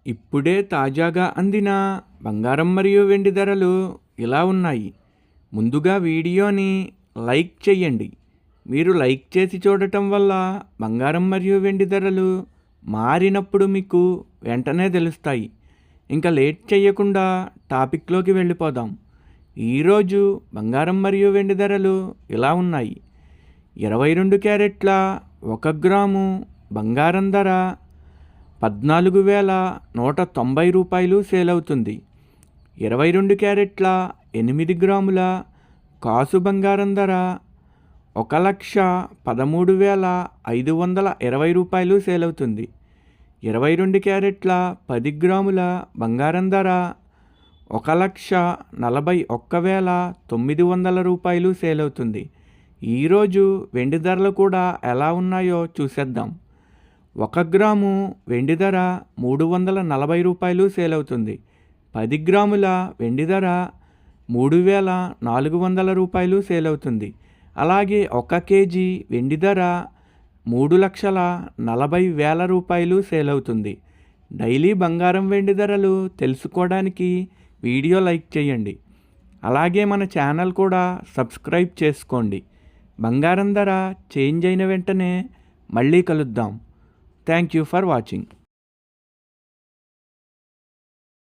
ఇప్పుడే తాజాగా అందిన బంగారం మరియు వెండి ధరలు ఇలా ఉన్నాయి. ముందుగా వీడియోని లైక్ చేయండి. మీరు లైక్ చేసి చూడటం వల్ల బంగారం మరియు వెండి ధరలు మారినప్పుడు మీకు వెంటనే తెలుస్తాయి. ఇంకా లేట్ చేయకుండా టాపిక్లోకి వెళ్ళిపోదాం. ఈరోజు బంగారం మరియు వెండి ధరలు ఇలా ఉన్నాయి. 22 క్యారెట్ల 1 గ్రాము బంగారం ధర 14,190 రూపాయలు సేల్ అవుతుంది. 22 క్యారెట్ల 8 గ్రాముల కాసు బంగారం ధర 1,13,520 రూపాయలు సేల్ అవుతుంది. 22 క్యారెట్ల 10 గ్రాముల బంగారం ధర 1,41,900 రూపాయలు సేల్ అవుతుంది. ఈరోజు వెండి ధరలు కూడా ఎలా ఉన్నాయో చూసేద్దాం. 1 గ్రాము వెండి ధర 340 రూపాయలు సేల్ అవుతుంది. 10 గ్రాముల వెండి ధర 3,400 రూపాయలు సేల్ అవుతుంది. అలాగే 1 కేజీ వెండి ధర 3,40,000 రూపాయలు సేల్ అవుతుంది. డైలీ బంగారం వెండి ధరలు తెలుసుకోవడానికి వీడియో లైక్ చేయండి. అలాగే మన ఛానల్ కూడా సబ్స్క్రైబ్ చేసుకోండి. బంగారం ధర చేంజ్ అయిన వెంటనే మళ్ళీ కలుద్దాం. Thank you for watching.